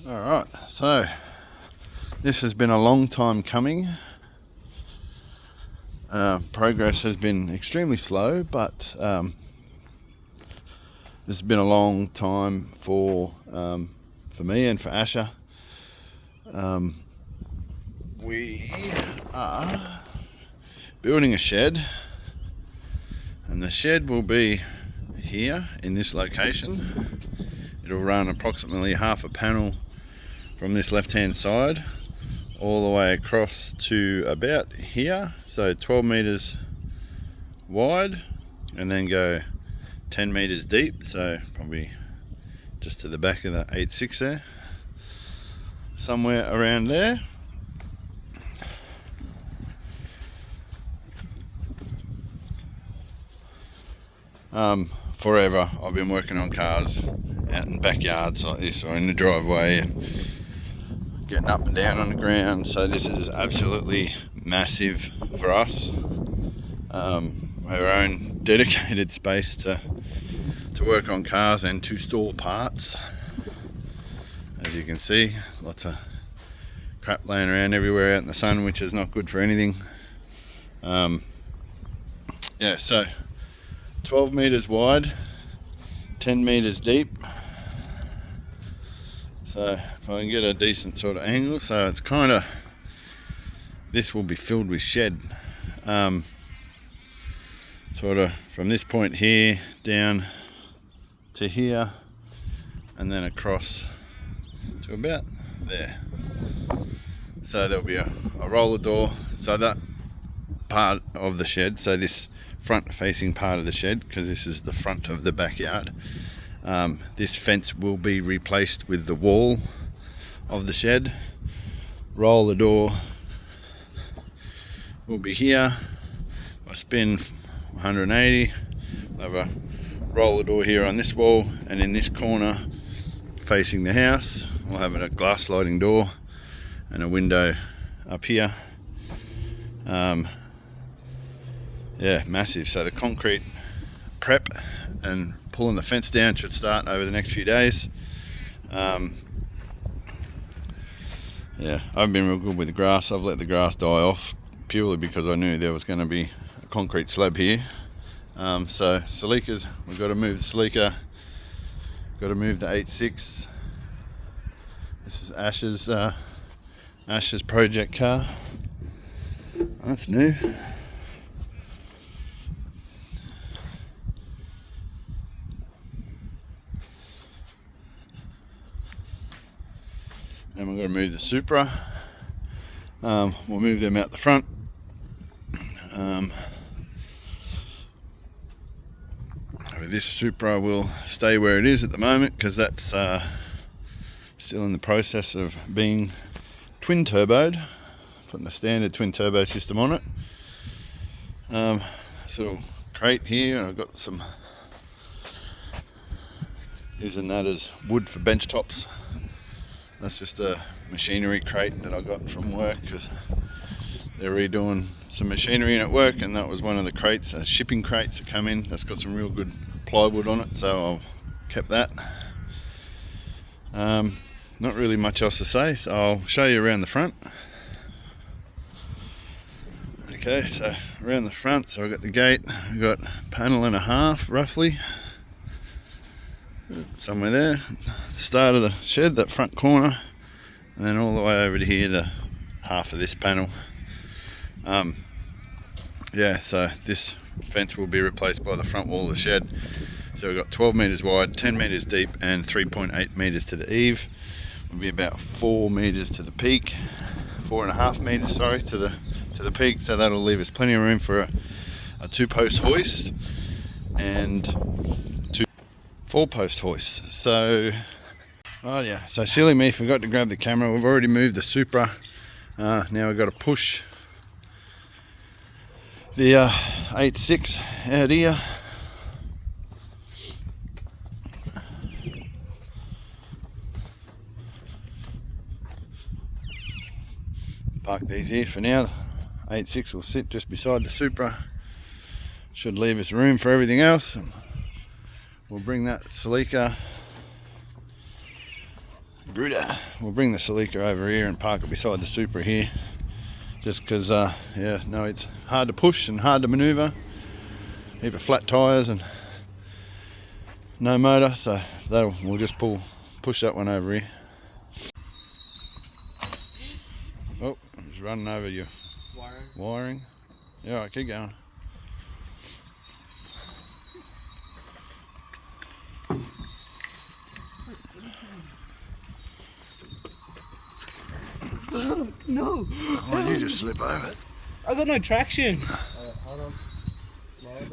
Alright, so this has been a long time coming. Progress has been extremely slow, but this has been a long time for me and for Asha. We are building a shed, and the shed will be here in this location. It'll run approximately half a panel from this left hand side all the way across to about here, so 12 meters wide, and then go 10 meters deep, so probably just to the back of the 8.6 there, somewhere around there. Forever I've been working on cars out in backyards like this, or in the driveway, and getting up and down on the ground, so this is absolutely massive for us. Our own dedicated space to work on cars and to store parts. As you can see, lots of crap laying around everywhere out in the sun, which is not good for anything. Yeah, so 12 meters wide, 10 meters deep. So if I can get a decent sort of angle, so it's kind of, this will be filled with shed, sort of from this point here down to here, and then across to about there. So there'll be a roller door, so that part of the shed, so this front facing part of the shed, because this is the front of the backyard, this fence will be replaced with the wall of the shed. Roller door will be here. I spin 180, I'll have a roller door here on this wall, and in this corner facing the house we'll have a glass sliding door and a window up here. Yeah, massive. So the concrete prep and pulling the fence down should start over the next few days. Yeah, I've been real good with the grass. I've let the grass die off purely because I knew there was going to be a concrete slab here. So Celica's, we've got to move the Celica, got to move the 8.6. This is Asha's project car. That's new. And we're going to move the Supra. We'll move them out the front. This Supra will stay where it is at the moment, because that's still in the process of being twin turboed, putting the standard twin turbo system on it. This little crate here, and I've got some, using that as wood for bench tops. That's just a machinery crate that I got from work, because they're redoing some machinery in at work, and that was one of the crates, shipping crates that come in. That's got some real good plywood on it, so I've kept that. Not really much else to say, so I'll show you around the front. Okay, so around the front, so I've got the gate, I've got a panel and a half roughly, somewhere there, the start of the shed, that front corner, and then all the way over to here to half of this panel. Yeah, so this fence will be replaced by the front wall of the shed. So we've got 12 meters wide, 10 meters deep, and 3.8 meters to the eave. Will be about 4 meters to the peak, 4.5 meters, sorry, to the peak. So that'll leave us plenty of room for a 2-post hoist and 2 4-post hoists. So, right, yeah. So silly me, forgot to grab the camera. We've already moved the Supra. Now we've got to push the 8.6 out here. Park these here for now. 8.6 will sit just beside the Supra. Should leave us room for everything else. We'll bring that Celica Gruder. We'll bring the Celica over here and park it beside the Supra here. Just because, yeah, no, it's hard to push and hard to manoeuvre. Heap of flat tyres and no motor, so we'll just push that one over here. Oh, I'm just running over your wiring. Yeah, all right, keep going. No. Why did you just slip over? I got no traction. Hold on.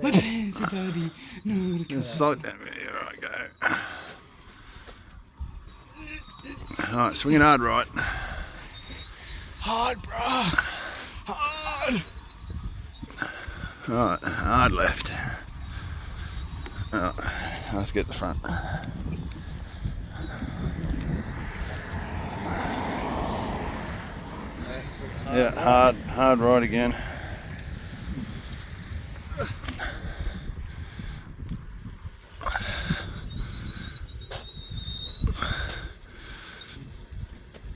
My pants are dirty. No, Just slide down there. All right, go. All right, swinging hard right. hard, bro. Hard. All right, hard left. All right, let's get the front. Yeah, hard right again.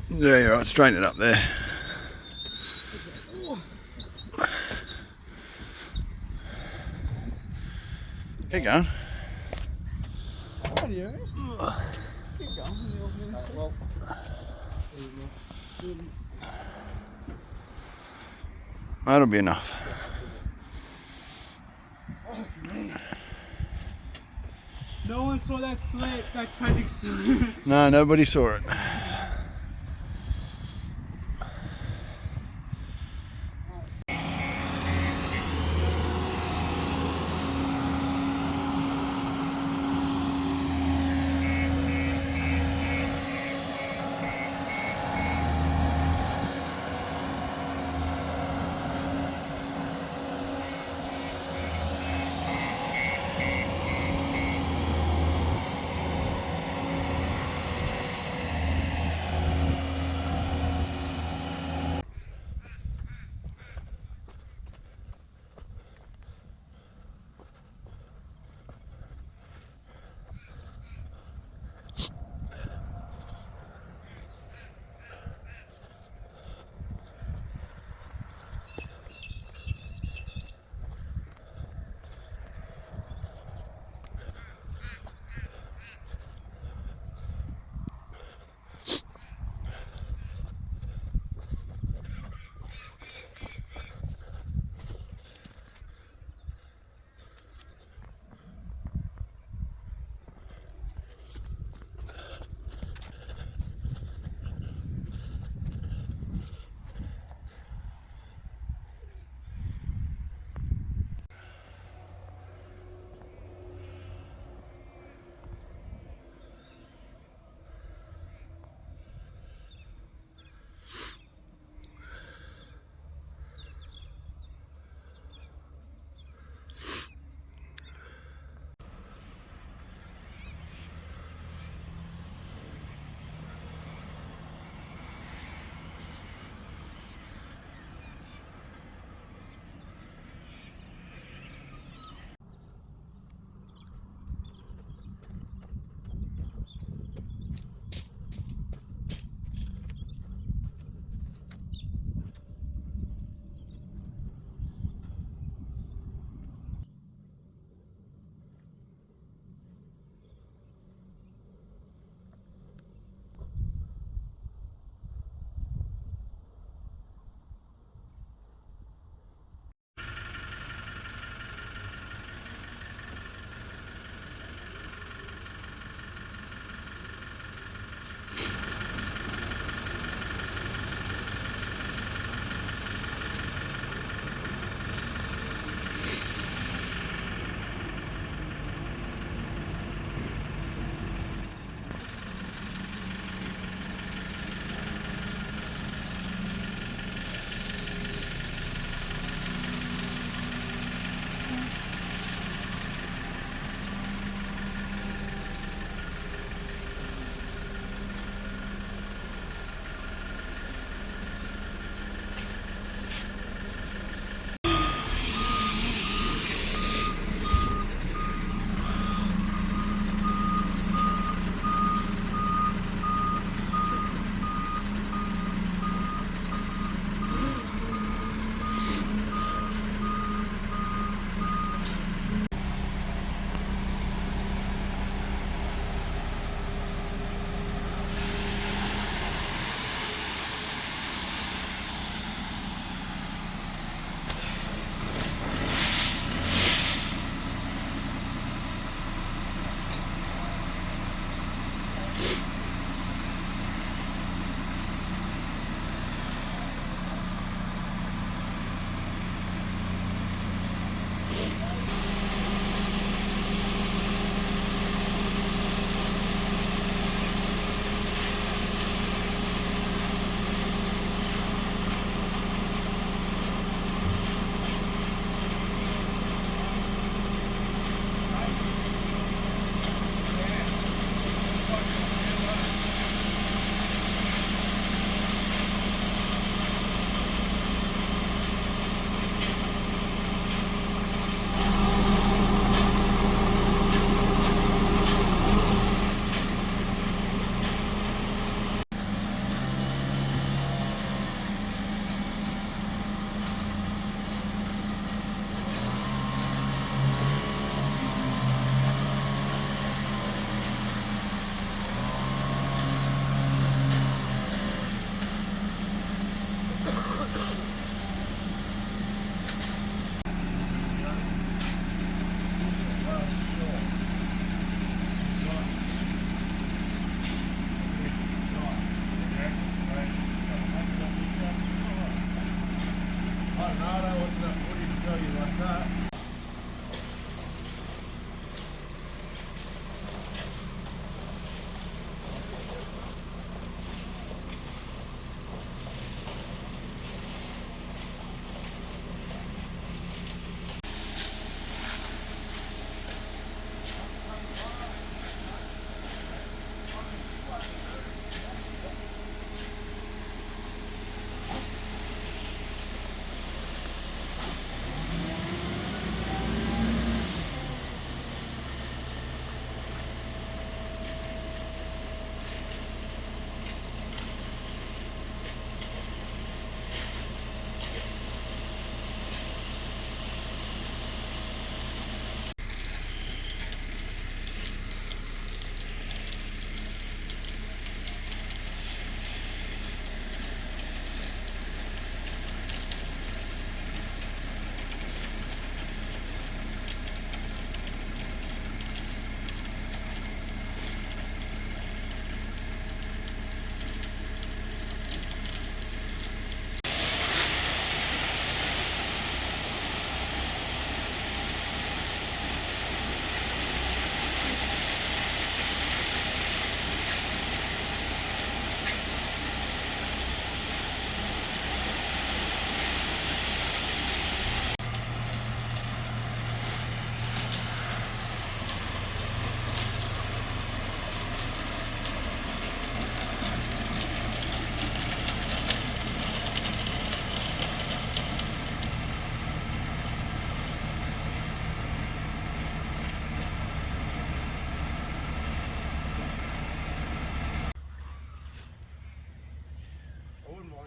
Yeah, you're right, straighten it up there. Keep going. That'll be enough. No one saw that slip, that tragic slip. No, nobody saw it.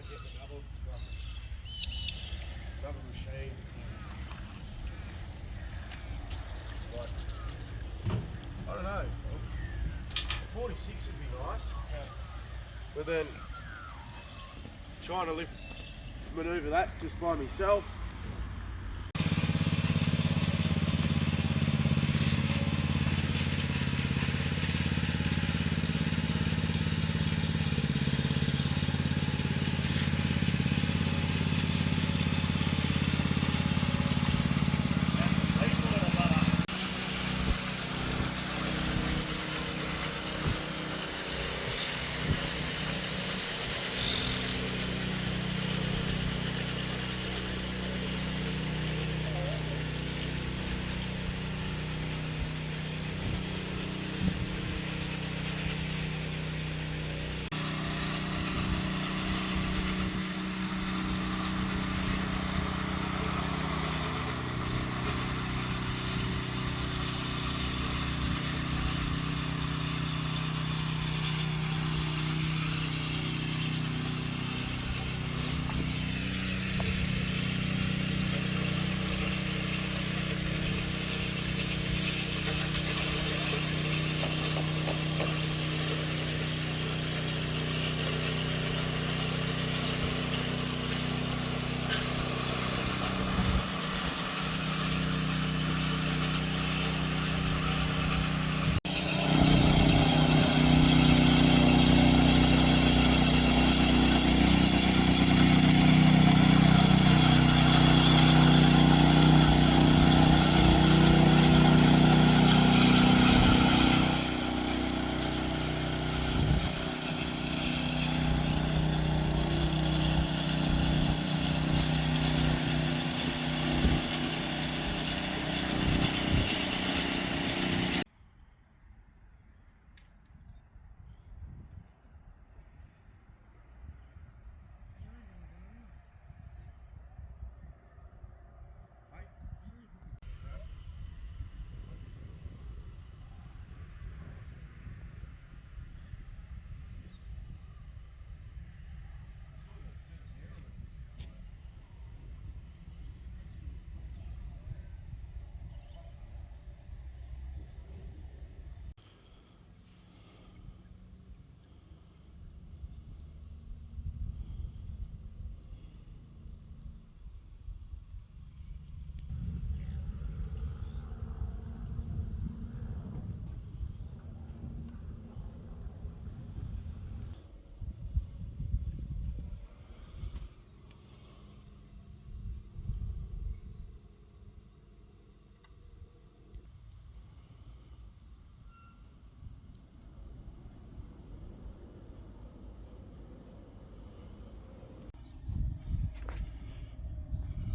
get another machine. Like, I don't know. 46 would be nice. But then trying to manoeuvre that just by myself.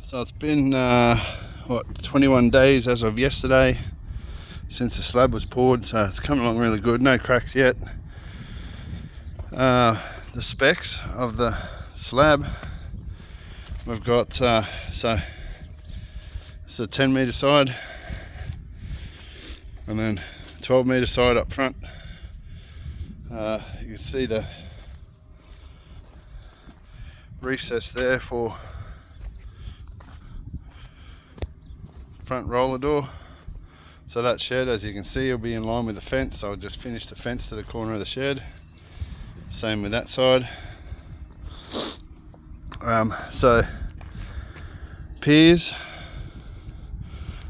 So it's been 21 days as of yesterday since the slab was poured, so it's coming along really good. No cracks yet. The specs of the slab, we've got so it's a 10 metre side and then 12 metre side up front. You can see the recess there for front roller door. So that shed, as you can see, will be in line with the fence. I'll just finish the fence to the corner of the shed. Same with that side. So piers,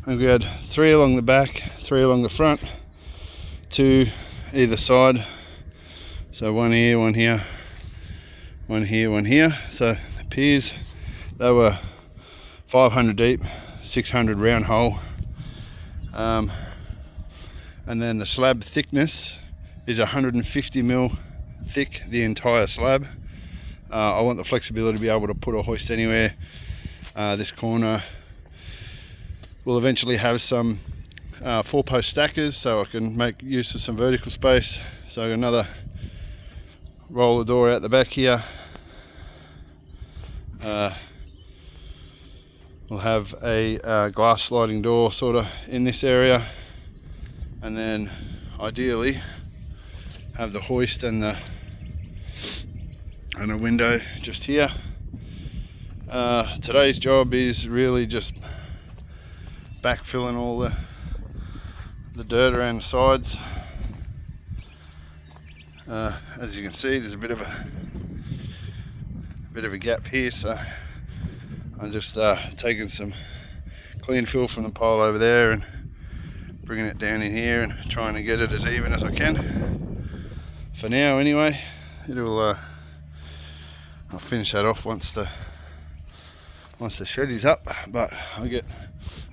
and we had 3 along the back, 3 along the front, 2 either side. So 1 here, 1 here, 1 here, 1 here. So the piers, they were 500 deep, 600 round hole. And then the slab thickness is 150 mil thick, the entire slab. I want the flexibility to be able to put a hoist anywhere. This corner will eventually have some 4-post stackers, so I can make use of some vertical space. So another roller door out the back here. We'll have a glass sliding door sort of in this area, and then ideally have the hoist and the and a window just here. Today's job is really just backfilling all the dirt around the sides. As you can see, there's a bit of a gap here, so I'm just taking some clean fill from the pile over there and bringing it down in here and trying to get it as even as I can. For now, anyway, I'll finish that off once the shed is up. But I'll get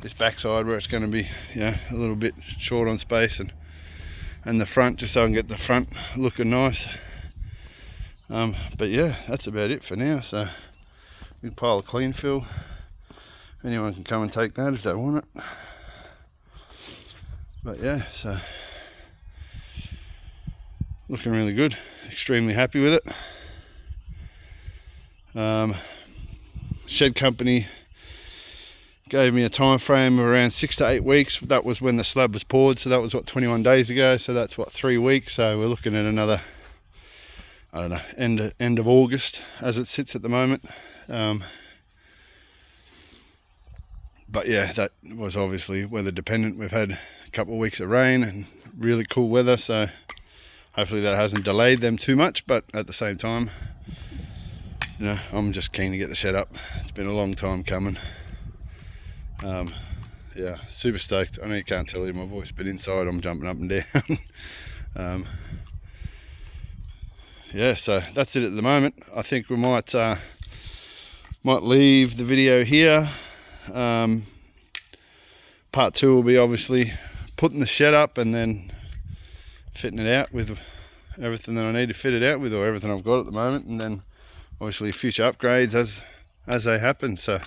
this backside where it's going to be, a little bit short on space, and the front, just so I can get the front looking nice. But yeah, that's about it for now. So big pile of clean fill. Anyone can come and take that if they want it. But yeah, so looking really good. Extremely happy with it. Shed company gave me a time frame of around 6 to 8 weeks. That was when the slab was poured, so that was 21 days ago. So that's 3 weeks. So we're looking at another, I don't know, end of August as it sits at the moment. But yeah, that was obviously weather dependent. We've had a couple of weeks of rain and really cool weather, so hopefully that hasn't delayed them too much. But at the same time, I'm just keen to get the shed up. It's been a long time coming. Yeah, super stoked. I know you can't tell in my voice, but inside I'm jumping up and down. Yeah, so that's it at the moment. I think we might leave the video here. Part 2 will be obviously putting the shed up and then fitting it out with everything that I need to fit it out with, or everything I've got at the moment, and then obviously future upgrades as they happen. So